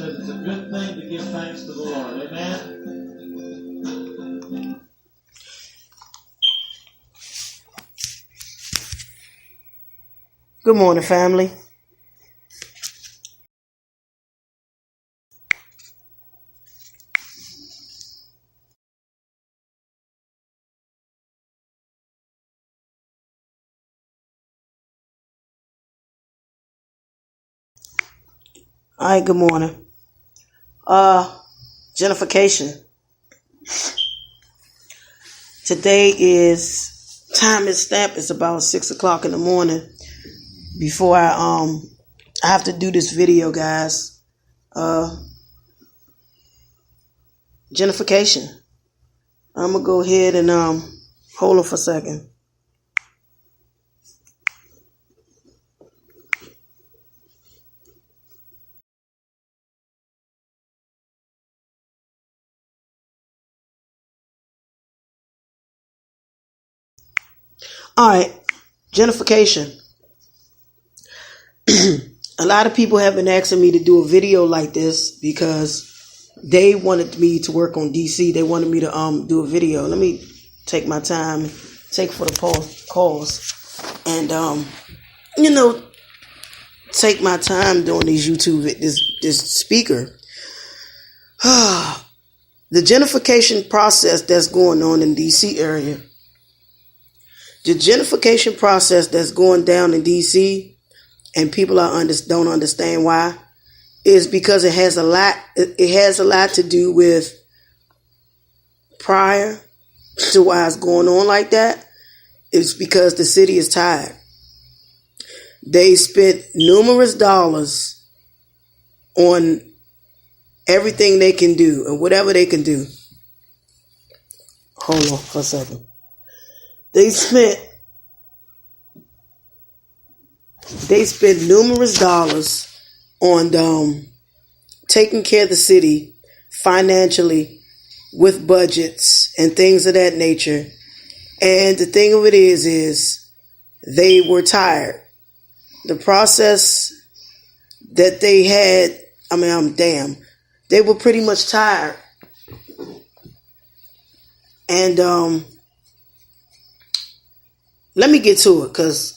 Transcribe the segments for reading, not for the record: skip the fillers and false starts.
says it's a good thing to give thanks to the Lord. Amen? Good morning, family. All right, good morning. Genfication. Today time is stamped. It's about 6 o'clock in the morning. Before I have to do this video, guys. Genfication. I'm gonna go ahead and hold on for a second. All right, gentrification. A lot of people have been asking me to do a video like this because they wanted me to work on DC. They wanted me to do a video. Let me take my time, take for the calls, and take my time doing these YouTube this speaker. The gentrification process that's going on in DC area. The gentrification process that's going down in DC, and people don't understand why, is because it has a lot to do with prior to why it's going on like that. It's because the city is tired. They spent numerous dollars on everything they can do and whatever they can do. Hold on for a second. They spent numerous dollars on taking care of the city financially with budgets and things of that nature. And the thing of it is they were tired. The process that they had, they were pretty much tired. And let me get to it because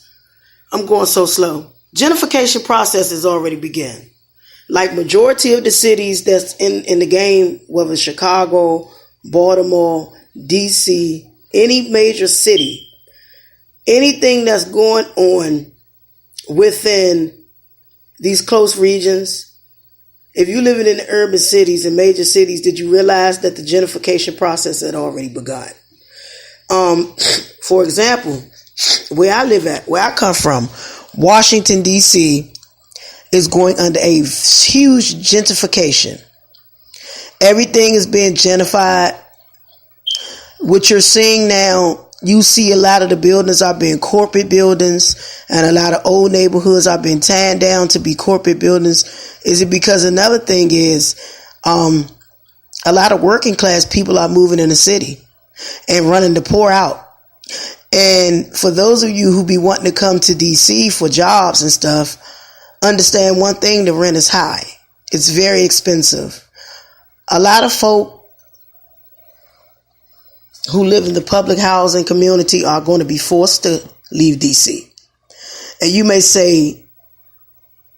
I'm going so slow. Gentrification process has already begun. Like majority of the cities that's in the game, whether it's Chicago, Baltimore, DC, any major city, anything that's going on within these close regions. If you're living in the urban cities and major cities, did you realize that the gentrification process had already begun? For example, where I come from, Washington, D.C. is going under a huge gentrification. Everything is being gentrified. What you're seeing now, you see a lot of the buildings are being corporate buildings, and a lot of old neighborhoods are being torn down to be corporate buildings. Is it because another thing is a lot of working class people are moving in the city and running the poor out? And for those of you who be wanting to come to DC for jobs and stuff, understand one thing: the rent is high. It's very expensive. A lot of folk who live in the public housing community are going to be forced to leave DC. And you may say,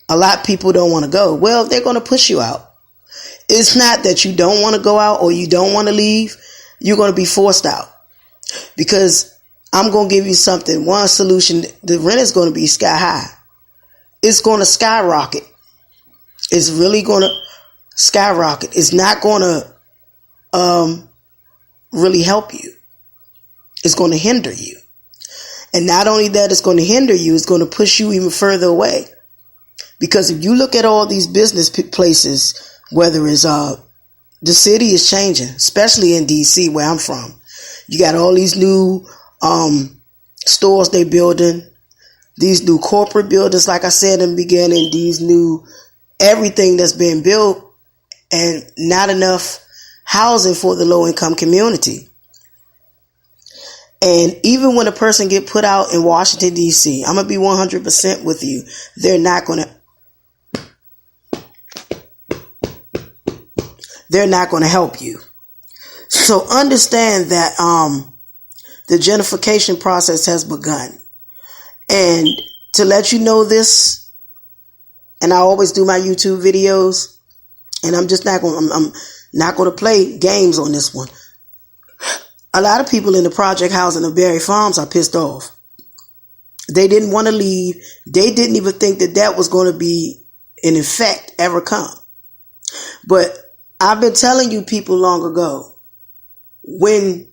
a lot of people don't want to go. Well, they're going to push you out. It's not that you don't want to go out or you don't want to leave. You're going to be forced out. Because I'm going to give you something. One solution, the rent is going to be sky high. It's going to skyrocket. It's really going to skyrocket. It's not going to really help you. It's going to hinder you. And not only that, it's going to hinder you, it's going to push you even further away. Because if you look at all these business places, whether it's the city is changing, especially in DC where I'm from. You got all these new stores they building, these new corporate buildings, like I said in the beginning, these new everything that's being built, and not enough housing for the low income community. And even when a person get put out in Washington, D.C., I'm going to be 100% with you. They're not going to. they're not going to help you. So understand that the gentrification process has begun. And to let you know this, and I always do my YouTube videos, and I'm not going to play games on this one. A lot of people in the project housing of Berry Farms are pissed off. They didn't want to leave. They didn't even think that was going to be in effect ever come. But I've been telling you people long ago, when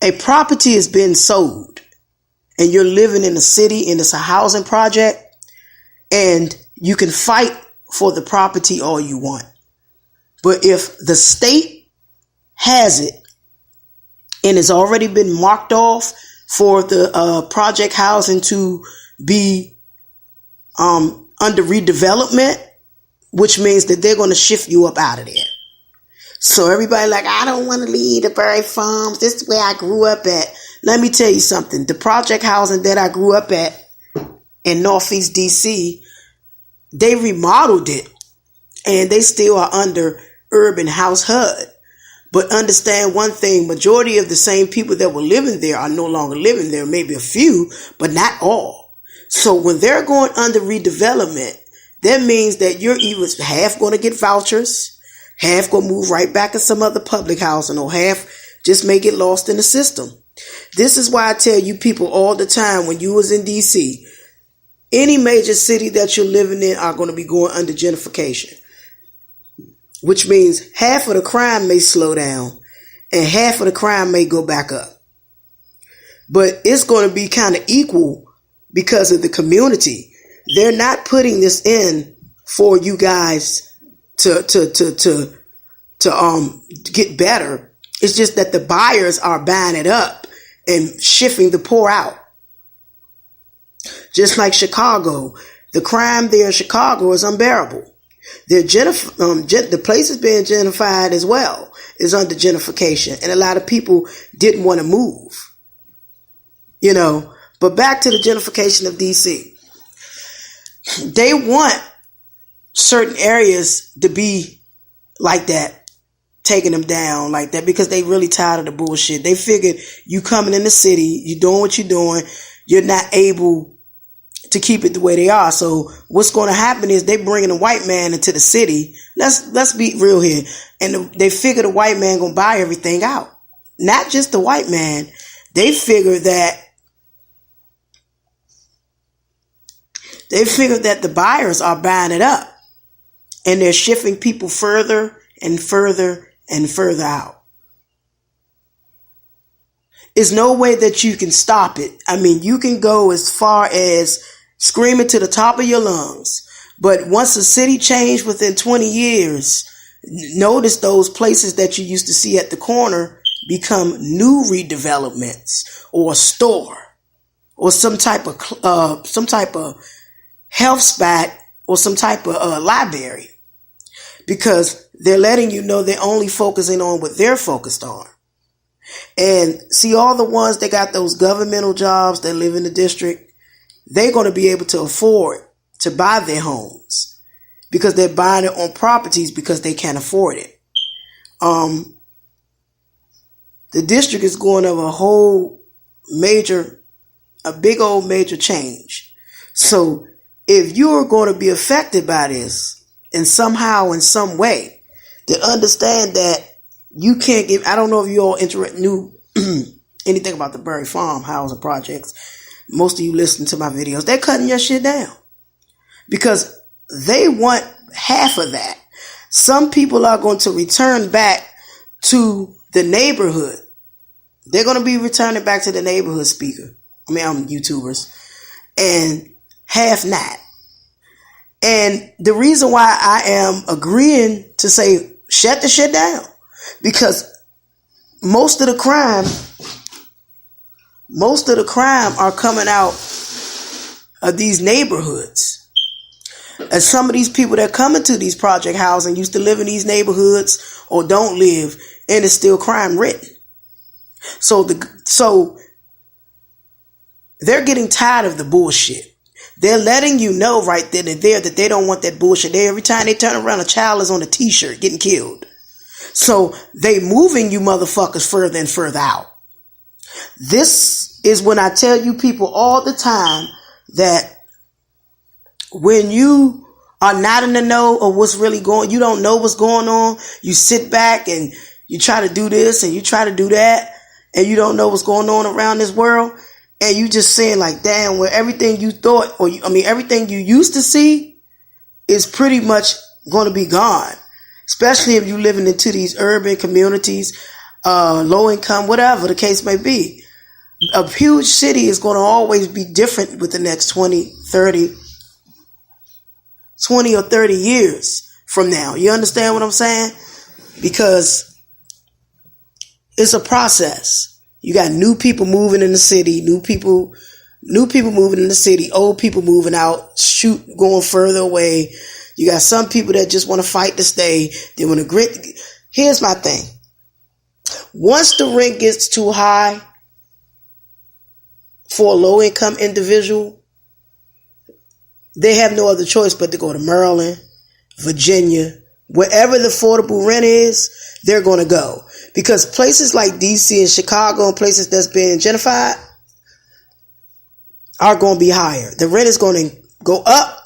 a property is being sold and you're living in a city and it's a housing project, and you can fight for the property all you want. But if the state has it and it's already been marked off for the project housing to be under redevelopment, which means that they're going to shift you up out of there. So everybody like, I don't want to leave the Berry Farms. This is where I grew up at. Let me tell you something. The project housing that I grew up at in Northeast DC, they remodeled it and they still are under urban house HUD. But understand one thing, majority of the same people that were living there are no longer living there, maybe a few, but not all. So when they're going under redevelopment, that means that you're either half going to get vouchers, half going to move right back to some other public housing, or half just may get lost in the system. This is why I tell you people all the time, when you was in DC, any major city that you're living in are going to be going under gentrification, which means half of the crime may slow down and half of the crime may go back up. But it's going to be kind of equal because of the community. They're not putting this in for you guys to get better. It's just that the buyers are buying it up and shifting the poor out. Just like Chicago, the crime there in Chicago is unbearable. The place is being gentrified as well, is under gentrification, and a lot of people didn't want to move. But back to the gentrification of DC. They want certain areas to be like that, taking them down like that, because they really tired of the bullshit. They figured you coming in the city, you doing what you're doing, you're not able to keep it the way they are. So what's going to happen is they bringing a white man into the city. Let's be real here. And they figure the white man going to buy everything out. Not just the white man. They figure that the buyers are buying it up, and they're shifting people further and further and further out. There's no way that you can stop it. I mean, you can go as far as screaming to the top of your lungs, but once the city changed within 20 years, notice those places that you used to see at the corner become new redevelopments, or a store, or some type of health spot, or some type of library, because they're letting you know they're only focusing on what they're focused on. And see, all the ones that got those governmental jobs that live in the district, they're going to be able to afford to buy their homes because they're buying it on properties because they can't afford it. The district is going over a big old major change. So if you're going to be affected by this in somehow, in some way, to understand that you can't give, I don't know if you all knew anything about the Berry Farm housing projects. Most of you listen to my videos. They're cutting your shit down because they want half of that. Some people are going to return back to the neighborhood. They're going to be returning back to the neighborhood YouTubers, and half not. And the reason why I am agreeing to say shut the shit down, because most of the crime are coming out of these neighborhoods. And some of these people that come into these project housing used to live in these neighborhoods or don't live, and it's still crime written. So they're getting tired of the bullshit. They're letting you know right then and there that they don't want that bullshit. Every time they turn around, a child is on a t-shirt getting killed. So they moving you motherfuckers further and further out. This is when I tell you people all the time that when you are not in the know of what's really going, you don't know what's going on. You sit back and you try to do this and you try to do that, and you don't know what's going on around this world. And you just saying like, damn, well, everything you thought, everything you used to see is pretty much going to be gone. Especially if you're living into these urban communities, low income, whatever the case may be. A huge city is going to always be different with the next 20 or 30 years from now. You understand what I'm saying? Because it's a process. You got new people moving in the city, new people moving in the city, old people moving out, going further away. You got some people that just want to fight to stay. They want to grit. Here's my thing. Once the rent gets too high for a low income individual, they have no other choice but to go to Maryland, Virginia, wherever the affordable rent is, they're going to go. Because places like DC and Chicago and places that's been gentrified are going to be higher. The rent is going to go up.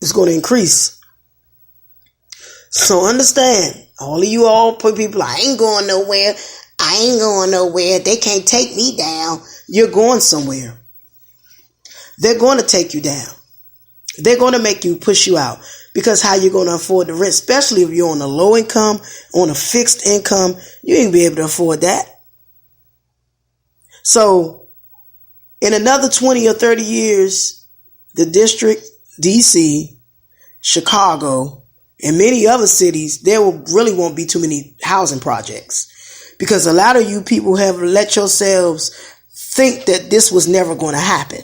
It's going to increase. So understand, all of you all people, I ain't going nowhere. They can't take me down. You're going somewhere. They're going to take you down. They're going to make you push you out. Because how you going to afford the rent, especially if you're on a low income, on a fixed income, you ain't be able to afford that. So in another 20 or 30 years, the district, DC, Chicago, and many other cities, there won't be too many housing projects. Because a lot of you people have let yourselves think that this was never going to happen.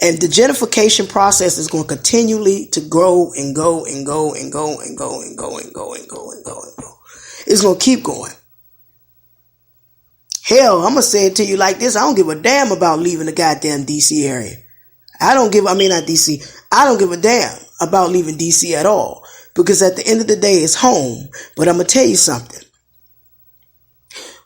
And the gentrification process is going to continually to grow and go and go and go and go and go and go and go and go and go. It's going to keep going. Hell, I'm going to say it to you like this. I don't give a damn about leaving the goddamn DC area. I don't give a damn about leaving DC at all. Because at the end of the day, it's home. But I'm going to tell you something.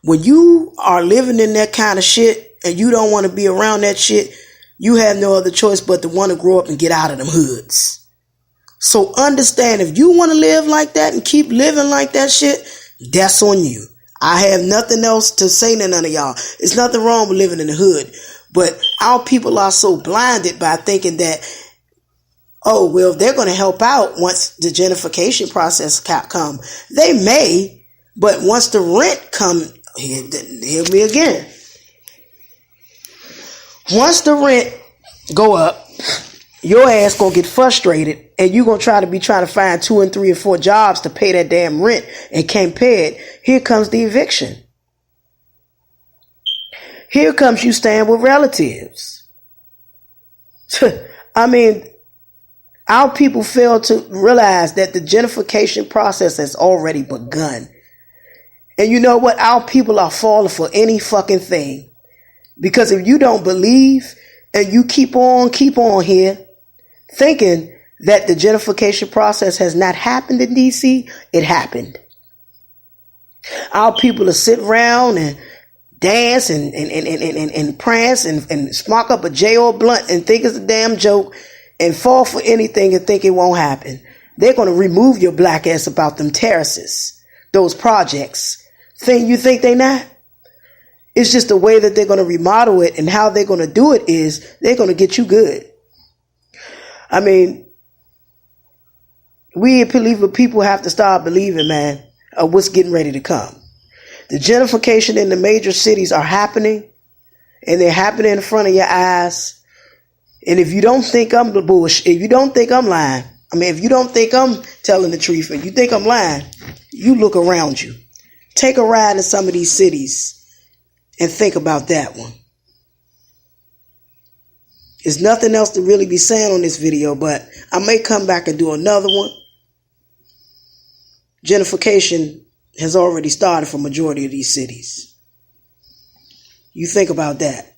When you are living in that kind of shit and you don't want to be around that shit, you have no other choice but to want to grow up and get out of them hoods. So understand, if you want to live like that and keep living like that shit, that's on you. I have nothing else to say to none of y'all. There's nothing wrong with living in the hood. But our people are so blinded by thinking that, oh, well, they're going to help out once the gentrification process come. They may, but once the rent come, hear me again. Once the rent go up, your ass gonna get frustrated and you're gonna try to find 2 and 3 or 4 jobs to pay that damn rent and can't pay it. Here comes the eviction. Here comes you staying with relatives. I mean, our people fail to realize that the gentrification process has already begun. And you know what? Our people are falling for any fucking thing. Because if you don't believe and you keep on here thinking that the gentrification process has not happened in DC, it happened. Our people will sit around and dance and prance and smoke up a J or blunt and think it's a damn joke and fall for anything and think it won't happen. They're going to remove your black ass about them terraces, those projects. You think they not? It's just the way that they're going to remodel it, and how they're going to do it is they're going to get you good. I mean, we people have to start believing, man, of what's getting ready to come. The gentrification in the major cities are happening, and they're happening in front of your eyes. And if you don't think I'm the bullshit, if you don't think I'm lying, if you don't think I'm telling the truth and you think I'm lying, you look around you. Take a ride in some of these cities and think about that one. There's nothing else to really be saying on this video, but I may come back and do another one. Gentrification has already started for majority of these cities. You think about that.